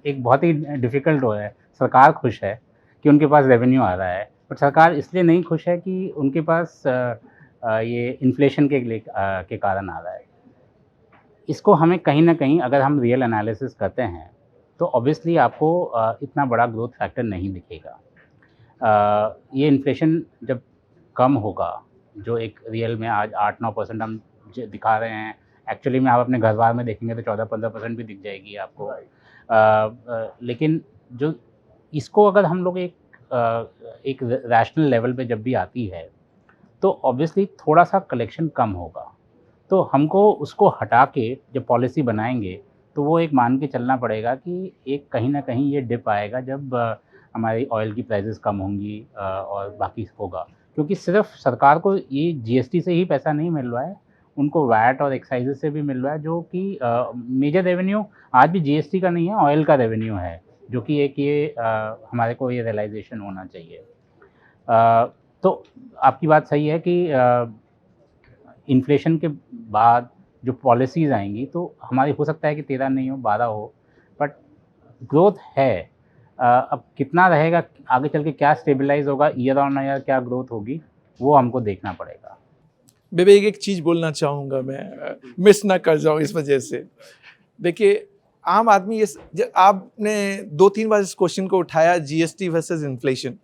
एक बहुत ही डिफ़िकल्ट वो है। सरकार खुश है कि उनके पास रेवेन्यू आ रहा है, बट सरकार इसलिए नहीं खुश है कि उनके पास ये इन्फ्लेशन के कारण आ रहा है। इसको हमें कहीं न कहीं अगर हम रियल एनालिसिस करते हैं, तो ऑब्वियसली आपको इतना बड़ा ग्रोथ फैक्टर नहीं दिखेगा। ये इन्फ्लेशन जब कम होगा, जो एक रियल में आज 8-9% हम दिखा रहे हैं, एक्चुअली में आप अपने घर बार में देखेंगे तो 14-15% भी दिख जाएगी आपको। लेकिन जो इसको अगर हम लोग एक रैशनल लेवल पे जब भी आती है, तो ऑब्वियसली थोड़ा-सा कलेक्शन कम होगा। तो हमको उसको हटा के जब पॉलिसी बनाएँगे, तो वो एक मान के चलना पड़ेगा कि एक कहीं न कहीं ये डिप आएगा जब हमारी ऑयल की प्राइसेस कम होंगी और बाकी होगा। क्योंकि सिर्फ़ सरकार को ये जीएसटी से ही पैसा नहीं मिल रहा है, उनको वैट और एक्साइज़ेज़ से भी मिल रहा है, जो कि मेजर रेवेन्यू आज भी जीएसटी का नहीं है, ऑयल का रेवेन्यू है, जो कि एक ये हमारे को ये रियलाइज़ेशन होना चाहिए। तो आपकी बात सही है कि इन्फ्लेशन के बाद जो पॉलिसीज़ आएँगी, तो हमारी हो सकता है कि 13 नहीं हो, 12 हो, बट ग्रोथ है। अब कितना रहेगा, आगे चल के क्या स्टेबलाइज़ होगा, ईयर ऑन ईयर क्या ग्रोथ होगी, वो हमको देखना पड़ेगा। विवेक, एक चीज़ बोलना चाहूँगा मैं, मिस ना कर जाऊँ इस वजह से। देखिए, आम आदमी आपने 2-3 बार इस क्वेश्चन को उठाया, जीएसटी वर्सेस इन्फ्लेशन।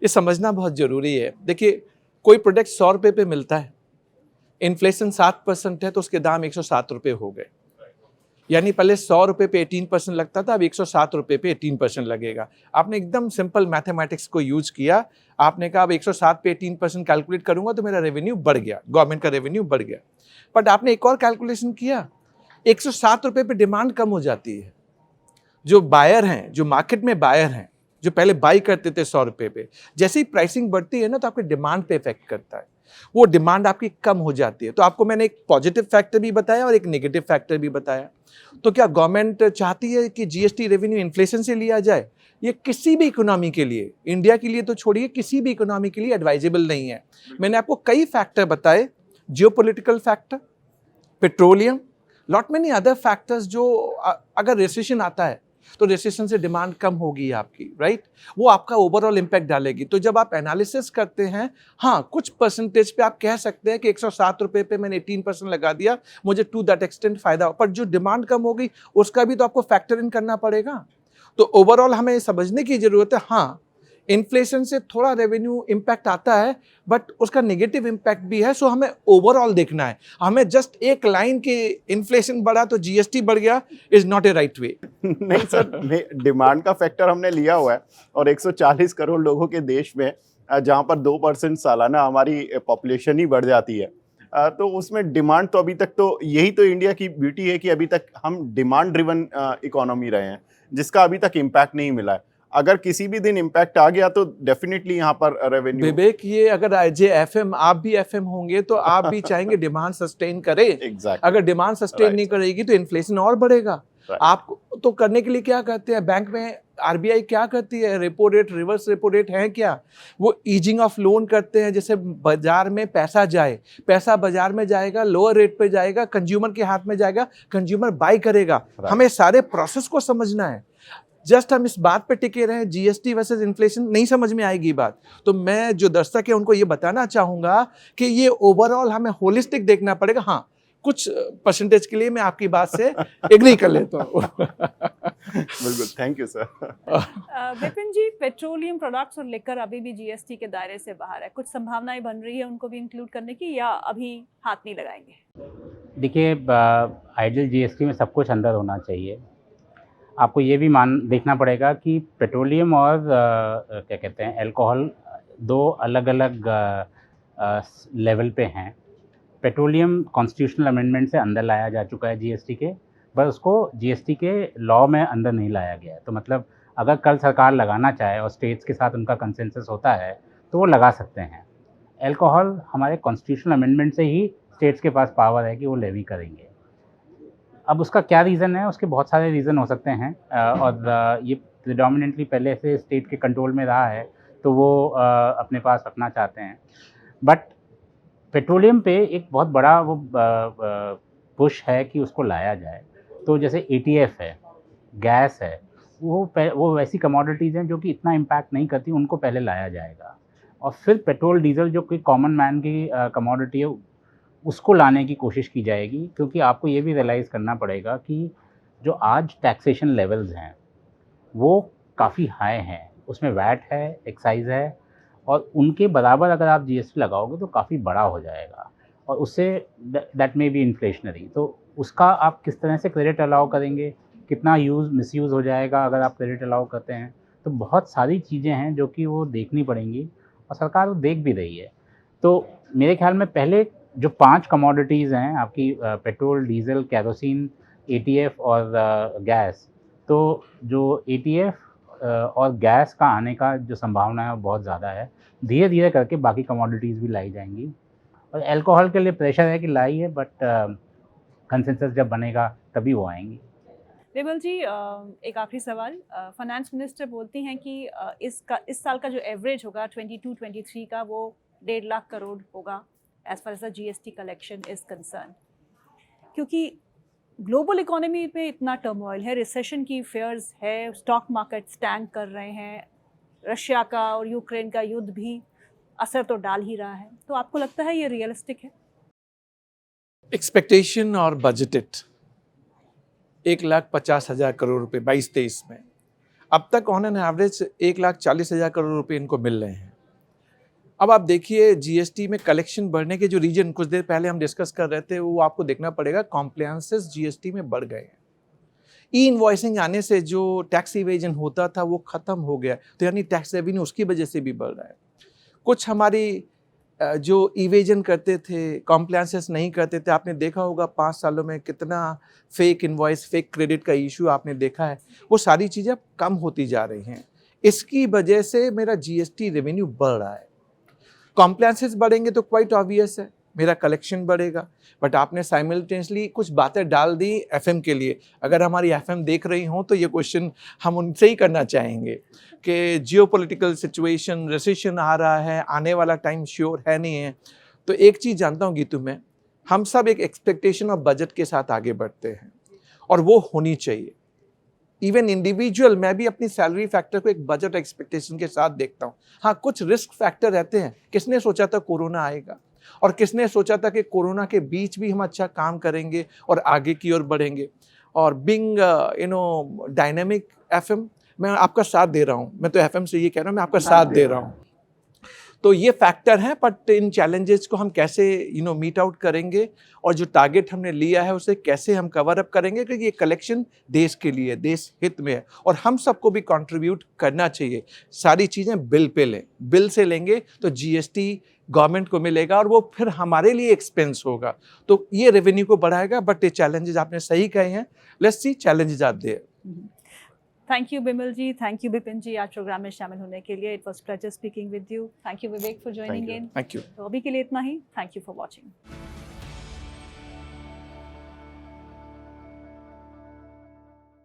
ये समझना बहुत ज़रूरी है। देखिए, कोई प्रोडक्ट 100 रुपये पे मिलता है, इन्फ्लेशन 7% है तो उसके दाम 107 रुपये हो गए। यानी पहले 100 रुपये पे 18% लगता था, अब 107 रुपये पे 18% लगेगा। आपने एकदम सिंपल मैथमेटिक्स को यूज किया, आपने कहा अब 107 पे 18% कैलकुलेट करूंगा तो मेरा रेवेन्यू बढ़ गया, गवर्नमेंट का रेवेन्यू बढ़ गया। बट आपने एक और कैलकुलेशन किया, 107 रुपये पे डिमांड कम हो जाती है। जो बायर हैं, जो मार्केट में बायर हैं, जो पहले बाई करते थे 100 रुपये पे, जैसे ही प्राइसिंग बढ़ती है ना तो आपके डिमांड पे इफेक्ट करता है, वो डिमांड आपकी कम हो जाती है। तो आपको मैंने एक पॉजिटिव फैक्टर भी बताया और एक नेगेटिव फैक्टर भी बताया। तो क्या गवर्नमेंट चाहती है कि जीएसटी रेवेन्यू इन्फ्लेशन से लिया जाए? ये किसी भी इकोनॉमी के लिए, इंडिया के लिए तो छोड़िए, किसी भी इकोनॉमी के लिए एडवाइजेबल नहीं है। मैंने आपको कई फैक्टर बताए, geopolitical factor, petroleum, lot many other factors, जो अगर रिसेशन आता है तो रिसेशन से डिमांड कम होगी आपकी, राइट? वो आपका ओवरऑल इम्पैक्ट डालेगी। तो जब आप एनालिसिस करते हैं, हाँ, कुछ परसेंटेज पे आप कह सकते हैं कि 107 रुपये पे मैंने 18% लगा दिया, मुझे टू दैट एक्सटेंट फायदा हो, पर जो डिमांड कम हो गई उसका भी तो आपको फैक्टर इन करना पड़ेगा। तो ओवरऑल हमें समझने की जरूरत है, हाँ, इन्फ्लेशन से थोड़ा रेवेन्यू इम्पैक्ट आता है, बट उसका नेगेटिव इम्पैक्ट भी है। सो हमें ओवरऑल देखना है। हमें जस्ट एक लाइन के इन्फ्लेशन बढ़ा तो जीएसटी बढ़ गया is not a right way. नहीं सर, डिमांड का फैक्टर हमने लिया हुआ है और 140 करोड़ लोगों के देश में जहां पर 2% सालाना हमारी पॉपुलेशन ही बढ़ जाती है, तो उसमें डिमांड तो अभी तक, तो यही तो इंडिया की ब्यूटी है कि अभी तक हम डिमांड ड्रिवन इकोनॉमी रहे हैं, जिसका अभी तक इम्पैक्ट नहीं मिला है। अगर किसी भी दिन इम्पैक्ट आ गया तो डेफिनेटली यहाँ पर रेवेन्यू। विवेक, ये अगर एफएम, आप भी एफएम होंगे तो आप भी चाहेंगे डिमांड सस्टेन करे। Exactly. अगर डिमांड सस्टेन नहीं करेगी तो इन्फ्लेशन और बढ़ेगा। आप तो करने के लिए क्या करते हैं? बैंक में आरबीआई क्या करती है? Repo rate, reverse repo rate है क्या? वो ईजिंग ऑफ लोन करते हैं, जैसे बाजार में पैसा जाए, पैसा बाजार में जाएगा, लोअर रेट पे जाएगा, कंज्यूमर के हाथ में जाएगा, कंज्यूमर बाय करेगा। हमें सारे प्रोसेस को समझना है। जस्ट हम इस बात पे टिके रहे, जीएसटी वर्सेस इन्फ्लेशन, नहीं समझ में आएगी बात। तो मैं जो दर्शक है उनको ये बताना चाहूंगा कि ये ओवरऑल हमें होलिस्टिक देखना पड़ेगा। हाँ, कुछ परसेंटेज के लिए मैं आपकी बात से एग्री कर लेता हूँ। बिल्कुल, thank you sir. Vipin ji, petroleum products और लिकर अभी भी जीएसटी के दायरे से बाहर है, कुछ संभावनाएं बन रही है उनको भी इंक्लूड करने की, या अभी हाथ नहीं लगाएंगे? देखिए, आइडियल जीएसटी में सब कुछ अंदर होना चाहिए। आपको ये भी देखना पड़ेगा कि पेट्रोलियम और क्या कहते हैं, अल्कोहल, दो अलग अलग लेवल पे हैं। पेट्रोलियम कॉन्स्टिट्यूशनल अमेंडमेंट से अंदर लाया जा चुका है जीएसटी के, बस उसको जीएसटी के लॉ में अंदर नहीं लाया गया है। तो मतलब अगर कल सरकार लगाना चाहे और स्टेट्स के साथ उनका कंसेंसस होता है तो वो लगा सकते हैं। अल्कोहल हमारे कॉन्स्टिट्यूशनल अमेंडमेंट से ही स्टेट्स के पास पावर है कि वो लेवी करेंगे। अब उसका क्या रीज़न है, उसके बहुत सारे रीज़न हो सकते हैं, और ये प्रिडोमिनेंटली पहले से स्टेट के कंट्रोल में रहा है, तो वो अपने पास रखना चाहते हैं। बट पेट्रोलियम पे एक बहुत बड़ा वो पुश है कि उसको लाया जाए। तो जैसे एटीएफ है, गैस है, वो वैसी कमोडिटीज़ हैं जो कि इतना इम्पैक्ट नहीं करती, उनको पहले लाया जाएगा। और फिर पेट्रोल, डीज़ल जो कि कॉमन मैन की कमोडिटी है, उसको लाने की कोशिश की जाएगी। क्योंकि आपको ये भी रियलाइज़ करना पड़ेगा कि जो आज टैक्सेशन लेवल्स हैं, वो काफ़ी हाई हैं। उसमें वैट है, एक्साइज़ है, और उनके बराबर अगर आप जीएसटी लगाओगे तो काफ़ी बड़ा हो जाएगा, और उससे दैट मे बी इन्फ्लेशनरी। तो उसका आप किस तरह से क्रेडिट अलाउ करेंगे, कितना मिसयूज़ हो जाएगा अगर आप क्रेडिट अलाउ करते हैं। तो बहुत सारी चीज़ें हैं जो कि वो देखनी पड़ेंगी, और सरकार वो देख भी रही है। तो मेरे ख्याल में पहले जो 5 कमोडिटीज़ हैं आपकी, पेट्रोल, डीज़ल, केरोसिन, एटीएफ और गैस। तो जो एटीएफ और गैस का आने का जो संभावना है वो बहुत ज़्यादा है। धीरे-धीरे करके बाकी कमोडिटीज़ भी लाई जाएँगी, और अल्कोहल के लिए प्रेशर है कि लाई है, बट कंसेंसस जब बनेगा तभी वो आएँगी। विमल जी, एक आखिरी सवाल। फाइनेंस मिनिस्टर बोलती हैं कि इस साल का जो एवरेज होगा 22-23 का, वो 1.5 लाख करोड़ होगा as far as the GST collection is concern. क्योंकि ग्लोबल इकोनॉमी में इतना टर्मोइल है, रिसेशन की फेयर्स है, स्टॉक मार्केट्स टैंक कर रहे हैं, रशिया का और यूक्रेन का युद्ध भी असर तो डाल ही रहा है। तो आपको लगता है ये रियलिस्टिक है? एक्सपेक्टेशन और बजटेड 1,50,000 करोड़ रुपए 22-23 में, अब तक ऑन एन एवरेज 1,40,000 करोड़ रुपए इनको मिल रहे हैं। अब आप देखिए जीएसटी में कलेक्शन बढ़ने के जो रीजन कुछ देर पहले हम डिस्कस कर रहे थे, वो आपको देखना पड़ेगा। कॉम्प्लायंसेस जीएसटी में बढ़ गए हैं। ई इनवॉइसिंग आने से जो टैक्स इवेजन होता था वो खत्म हो गया, तो यानी टैक्स रेवेन्यू उसकी वजह से भी बढ़ रहा है। कुछ हमारी जो इवेजन करते थे, कॉम्प्लायंसेस नहीं करते थे, आपने देखा होगा 5 सालों में कितना फेक इनवॉइस, फेक क्रेडिट का इशू आपने देखा है। वो सारी चीज़ें कम होती जा रही हैं। इसकी वजह से मेरा जीएसटी रेवेन्यू बढ़ रहा है। कॉम्प्लायंसेस बढ़ेंगे तो क्वाइट ऑब्वियस है मेरा कलेक्शन बढ़ेगा। बट आपने साइमल्टेनियसली कुछ बातें डाल दी एफएम के लिए। अगर हमारी एफएम देख रही हों तो ये क्वेश्चन हम उनसे ही करना चाहेंगे कि जियोपॉलिटिकल सिचुएशन, रिसेशन आ रहा है, आने वाला टाइम श्योर है नहीं है। तो एक चीज़ जानता हूँ गीतू मैं, हम सब एक एक्सपेक्टेशन और बजट के साथ आगे बढ़ते हैं, और वो होनी चाहिए। इवन इंडिविजुअल, मैं भी अपनी सैलरी फैक्टर को एक बजट एक्सपेक्टेशन के साथ देखता हूँ। हाँ, कुछ रिस्क फैक्टर रहते हैं। किसने सोचा था कोरोना आएगा, और किसने सोचा था कि कोरोना के बीच भी हम अच्छा काम करेंगे और आगे की ओर बढ़ेंगे। और बिंग डायनेमिक एफएम, मैं आपका साथ दे रहा हूँ। मैं तो एफएम से ये कह रहा हूँ, मैं आपका साथ दे रहा हूँ। तो ये फैक्टर है, बट इन चैलेंजेस को हम कैसे मीट आउट करेंगे, और जो टारगेट हमने लिया है उसे कैसे हम कवर अप करेंगे, क्योंकि ये कलेक्शन देश के लिए, देश हित में है, और हम सबको भी कंट्रीब्यूट करना चाहिए। सारी चीज़ें बिल पे लें, बिल से लेंगे तो जीएसटी गवर्नमेंट को मिलेगा, और वो फिर हमारे लिए एक्सपेंस होगा, तो ये रेवेन्यू को बढ़ाएगा। बट ये चैलेंजेस आपने सही कहे हैं, let's see challenges are there. Thank you Bimal ji, thank you Vipin ji आज प्रोग्राम में शामिल होने के लिए। It was pleasure speaking with you. Thank you Vivek for joining in. Thank you. तो अभी के लिए इतना ही। Thank you for watching.